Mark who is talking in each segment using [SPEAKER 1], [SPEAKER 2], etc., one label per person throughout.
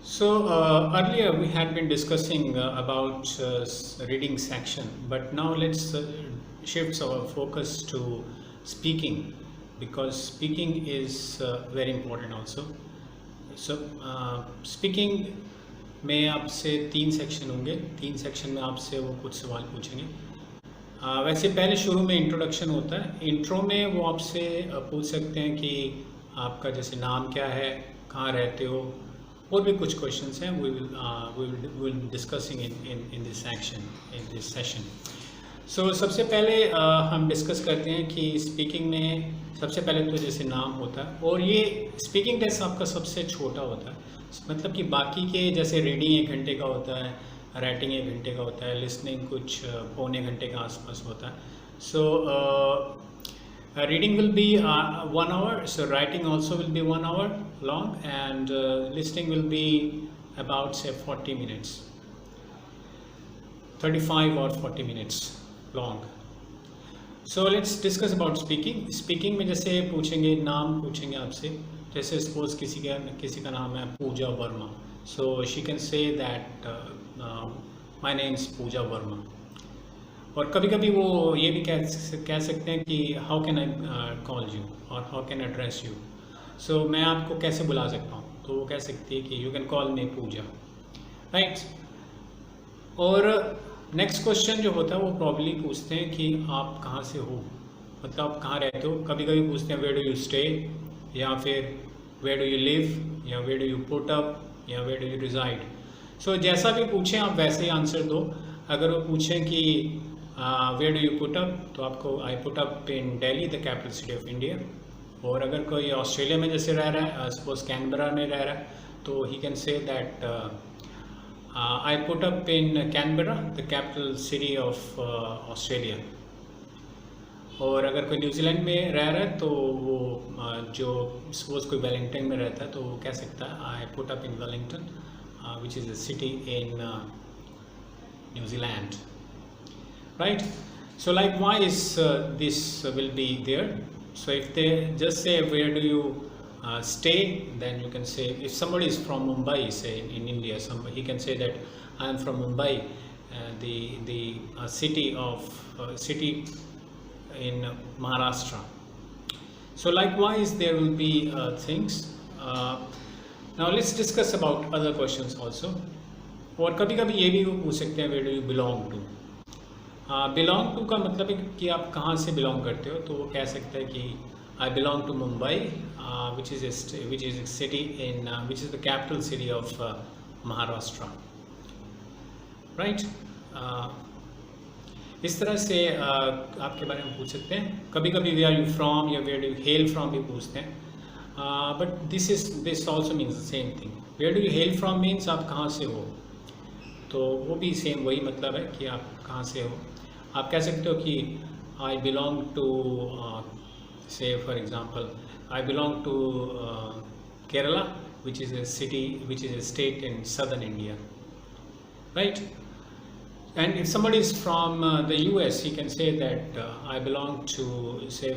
[SPEAKER 1] Earlier we had been discussing about reading section, but now let's shift our focus to speaking because speaking is very important also. Speaking में आपसे 3 section होंगे, 3 section में आपसे वो कुछ सवाल पूछेंगे। वैसे पहले शुरू में इंट्रोडक्शन होता है। इंट्रो में वो आपसे पूछ सकते हैं कि आपका जैसे नाम क्या है, कहाँ रहते हो, और भी कुछ क्वेश्चंस हैं। We will discussing in this session. सबसे पहले हम डिस्कस करते हैं कि स्पीकिंग में सबसे पहले तो जैसे नाम होता है, और ये स्पीकिंग टेस्ट आपका सबसे छोटा होता है। मतलब कि बाकी के जैसे रीडिंग 1 घंटे का होता है, राइटिंग 1 घंटे का होता है, लिसनिंग कुछ पौने घंटे के आसपास होता है। Reading will be 1 hour, so writing also will be 1 hour long, and listening will be about say 40 minutes, 35 or 40 minutes long. So let's discuss about speaking. Speaking में जैसे पूछेंगे, नाम पूछेंगे आपसे, जैसे suppose किसी का नाम है पूजा Verma, so she can say that my name is पूजा वर्मा। और कभी कभी वो ये भी कह सकते हैं कि how can I call you और how can I address you. So मैं आपको कैसे बुला सकता हूँ, तो वो कह सकती है कि you can call me Puja, right. और नेक्स्ट क्वेश्चन जो होता है वो प्रॉब्ली पूछते हैं कि आप कहाँ से हो, मतलब आप कहाँ रहते हो। कभी कभी पूछते हैं वेयर डू यू स्टे, या फिर वेयर डू यू लिव, या where do you put up, या where do you reside. So जैसा भी पूछें आप वैसे ही आंसर दो। अगर वो पूछें कि where do you put up, तो आपको I put up in Delhi, the capital city of India. और अगर कोई ऑस्ट्रेलिया में जैसे रह रहा है, सपोज कैनबरा में रह रहा है, तो he can say that I put up in Canberra, the capital city of Australia. और अगर कोई न्यूजीलैंड में रह रहा है तो वो जो सपोज कोई वेलिंगटन में रहता है तो वो कह सकता है आई put up in Wellington, which is a city in New Zealand, right? So likewise this will be there. So if they just say where do you stay, then you can say, if somebody is from Mumbai, say in India, he can say that I am from Mumbai, the city in Maharashtra. So likewise there will be things. Now let's discuss about other questions also. और कभी कभी ये भी पूछ सकते हैं where do you belong to। Belong to का मतलब है कि आप कहाँ से बिलोंग करते हो, तो वो कह सकता है कि I belong to Mumbai, which is city in which is the capital city of Maharashtra, right. इस तरह से आपके बारे में पूछ सकते हैं। कभी कभी वे आर यू फ्रॉम या where do you hail from भी पूछते हैं, but this also means the same thing. Where do you hail from means आप कहाँ से हो, तो वो भी सेम वही मतलब है कि आप कहाँ से हो। आप कह सकते हो कि I belong to say for example I belong to Kerala, which is a state in southern India, right? And if somebody is from the US, he can say that I belong to, say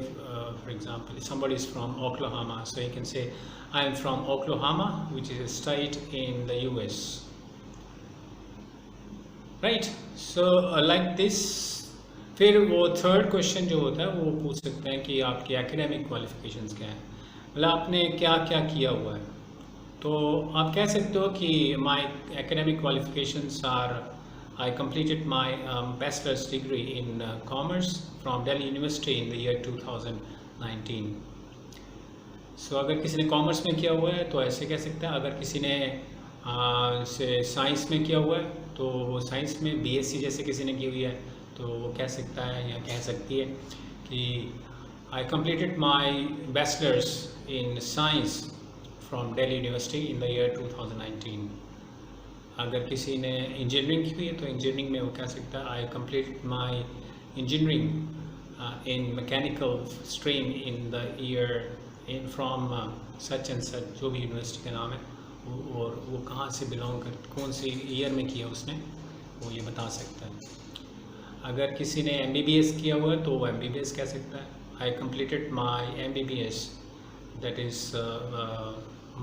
[SPEAKER 1] for example, if somebody is from Oklahoma, so he can say I am from Oklahoma, which is a state in the US, right? So like this। फिर वो third question जो होता है वो पूछ सकते हैं कि आपकी एकेडमिक क्वालिफिकेशंस क्या हैं, मतलब आपने क्या क्या किया हुआ है। तो आप कह सकते हो कि my academic qualifications are I completed my bachelors degree in commerce from Delhi university in the year 2019। सो अगर किसी ने कॉमर्स में किया हुआ है तो ऐसे कह सकता है। अगर किसी ने से साइंस में किया हुआ है तो वो साइंस में बीएससी जैसे किसी ने की हुई है तो वो कह सकता है या कह सकती है कि I completed my bachelors in science from Delhi university in the year 2019। अगर किसी ने इंजीनियरिंग की हुई है तो इंजीनियरिंग में वो कह सकता है I completed my engineering in mechanical stream in the year in from such and such, जो भी यूनिवर्सिटी का नाम है, और वो कहाँ से बिलोंग कर, कौन से ईयर में किया उसने, वो ये बता सकता है। अगर किसी ने MBBS किया हुआ है तो वो MBBS कह सकता है I completed my MBBS, that is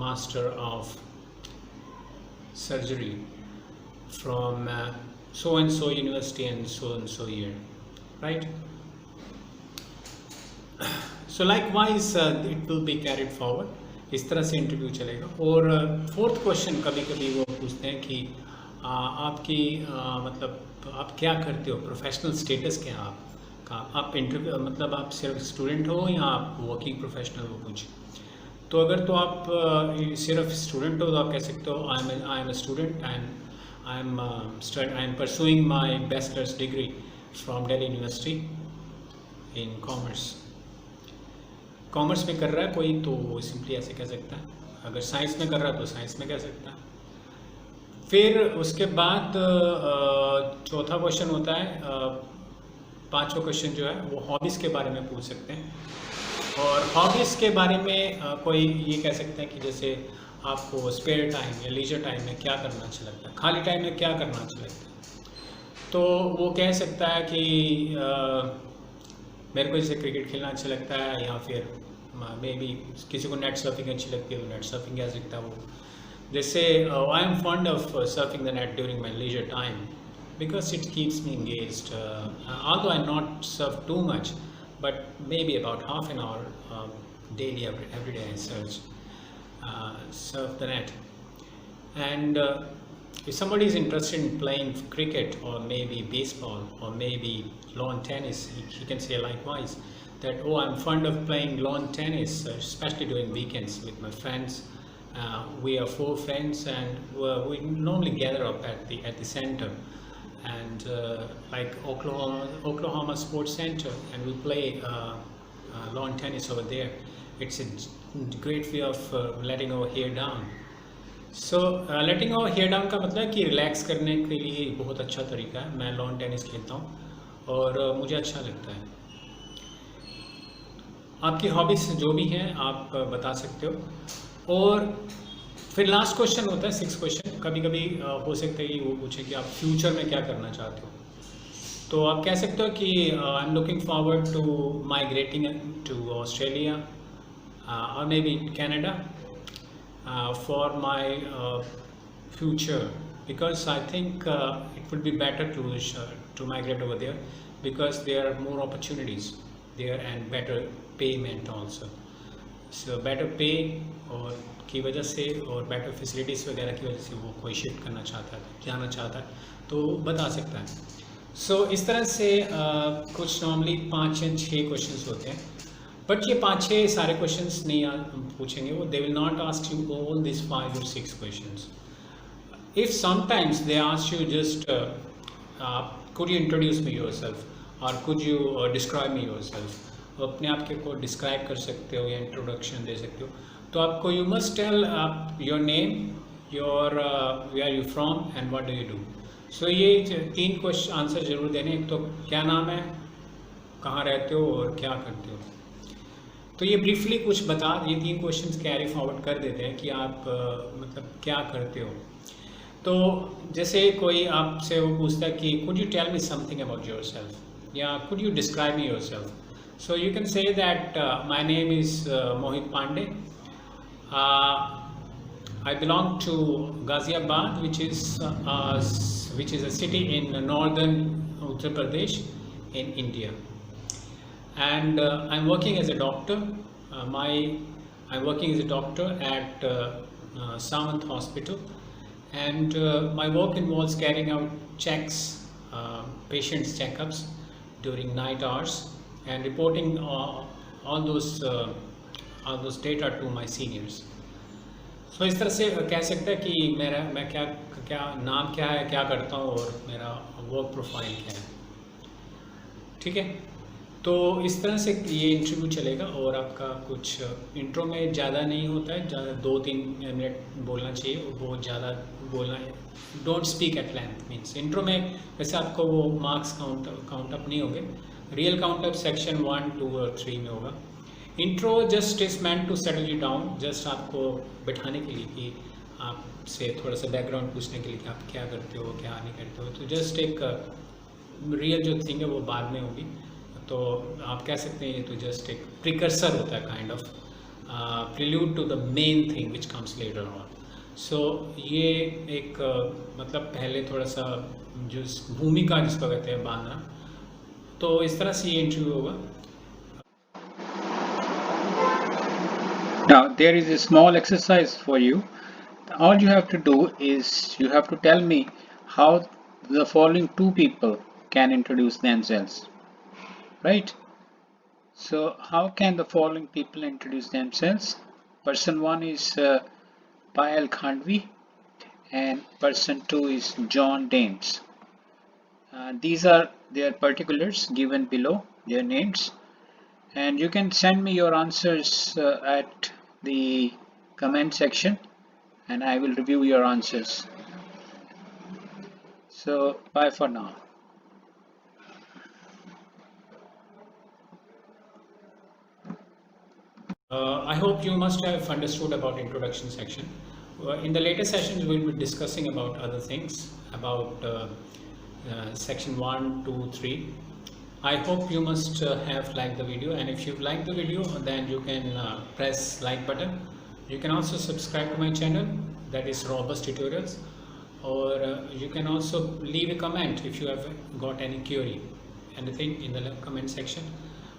[SPEAKER 1] master of surgery from so and so university and so year, right? So likewise it will be carried forward. इस तरह से इंटरव्यू चलेगा. और फोर्थ क्वेश्चन कभी कभी वो पूछते हैं कि आपकी मतलब आप क्या करते हो, प्रोफेशनल स्टेटस क्या है आपका, आप इंटरव्यू मतलब आप सिर्फ स्टूडेंट हो या आप वर्किंग प्रोफेशनल हो कुछ. तो अगर तो आप सिर्फ स्टूडेंट हो तो आप कह सकते हो I am a student and I am pursuing my bachelors degree from Delhi university in commerce में कर रहा है कोई तो सिंपली ऐसे कह सकता है. अगर साइंस में कर रहा है तो साइंस में कह सकता है. फिर उसके बाद चौथा क्वेश्चन होता है, पांचवा क्वेश्चन जो है वो हॉबीज़ के बारे में पूछ सकते हैं. और हॉबीज़ के बारे में कोई ये कह सकते हैं कि जैसे आपको स्पेयर टाइम या लीजर टाइम में क्या करना अच्छा लगता है, खाली टाइम में क्या करना अच्छा लगता है. तो वो कह सकता है कि मेरे को जैसे क्रिकेट खेलना अच्छा लगता है, या फिर मे बी किसी को नेट सर्फिंग अच्छी लगती है तो नेट सर्फिंग कह सकता है वो. जैसे I am fond of surfing the net during my leisure time because it keeps me engaged. Although I not surf too much, but maybe about half an hour daily every day I surf the net. And if somebody is interested in playing cricket or maybe baseball or maybe lawn tennis, he can say likewise that, oh, I'm fond of playing lawn tennis, especially during weekends with my friends. We are 4 friends and we normally gather up at the center. And like Oklahoma Sports Center, and we play lawn tennis over there. It's a great way of letting our hair down. So letting our hair down का मतलब कि relax करने के लिए बहुत अच्छा तरीका है. मैं लॉन टेनिस खेलता हूँ और मुझे अच्छा लगता है. आपकी हॉबीज़ जो भी हैं आप बता सकते हो. और फिर लास्ट क्वेश्चन होता है 6th क्वेश्चन. कभी कभी हो सकता है कि वो पूछे कि आप फ्यूचर में क्या करना चाहते हो. तो आप कह सकते हो कि I am looking forward to migrating to Australia और may be Canada for my future, because I think it would be better to migrate over there because there are more opportunities there and better payment also. So better pay और की वजह से और better facilities वगैरह की वजह से वो कोई शिफ्ट करना चाहता है, जाना चाहता है तो बता सकता है. सो इस तरह से कुछ नॉर्मली 5 या 6 क्वेश्चंस होते हैं. बट ये 5-6 सारे क्वेश्चंस नहीं पूछेंगे वो. They will not ask you all this 5 or 6 questions. If sometimes they ask you just could you introduce me yourself और could you describe me yourself, अपने आप के को डिस्क्राइब कर सकते हो या इंट्रोडक्शन दे सकते हो. तो आपको you must tell your name, your where are you from and what do you do. So ये 3 क्वेश्चन आंसर जरूर देने. एक तो क्या नाम है, कहाँ रहते हो और क्या करते हो. तो ये ब्रीफली कुछ बता, ये 3 क्वेश्चन कैरी फॉरवर्ड कर देते हैं कि आप मतलब क्या करते हो. तो जैसे कोई आपसे वो पूछता है कि could you tell me something about yourself या could you describe me yourself. So you can say that my name is Mohit Pandey. I belong to Ghaziabad, which is a city in northern Uttar Pradesh in India. And I'm working as a doctor. I'm working as a doctor at Samant Hospital, and my work involves carrying out checks, patients' checkups during night hours, and reporting all those data to my seniors. So इस तरह से कह सकता है कि मैं क्या नाम क्या है, क्या करता हूँ और मेरा वर्क प्रोफाइल क्या है. ठीक है. तो इस तरह से ये इंटरव्यू चलेगा. और आपका कुछ इंट्रो में ज़्यादा नहीं होता है, ज़्यादा 2-3 मिनट बोलना चाहिए. बहुत ज़्यादा बोलना है. Don't speak at length. Means intro में वैसे आपको वो मार्क्स काउंट अप नहीं होंगे. रियल काउंट अप सेक्शन 1, 2 और 3 में होगा. Intro just is meant to settle you down, just आपको बैठाने के लिए कि आपसे थोड़ा सा बैकग्राउंड पूछने के लिए कि आप क्या करते हो क्या नहीं करते हो. तो जस्ट एक रियल जो थिंग है वो बाद में होगी. तो आप कह सकते हैं ये तो जस्ट एक प्रिकर्सर होता है, kind of prelude to the main thing which comes later on. So ये एक मतलब पहले थोड़ा सा जो भूमिका जिसको कहते हैं बांधना, तो इस तरह से ये इंटरव्यू होगा।
[SPEAKER 2] Now there is a small exercise for you. All you have to do is you have to tell me how the following two people can introduce themselves, right? So how can the following people introduce themselves? Person 1 is Payal Khandvi and person 2 is John Dames. These are their particulars given below, their names, and you can send me your answers at the comment section and I will review your answers. So bye for now.
[SPEAKER 1] I hope you must have understood about introduction section. In the later sessions, we'll be discussing about other things, about section 1, 2, 3. I hope you must have liked the video, and if you've liked the video, then you can press like button. You can also subscribe to my channel, that is Robust Tutorials, or you can also leave a comment if you have got any query, anything in the comment section.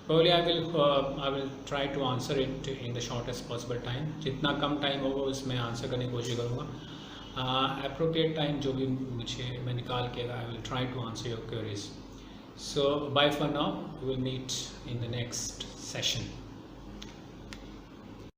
[SPEAKER 1] Probably I will try to answer it in the shortest possible time. जितना कम time होगा उसमें answer करने की कोशिश करूँगा. Appropriate time जो भी मुझे मैं निकाल के I will try to answer your queries. So bye for now. We will meet in the next session.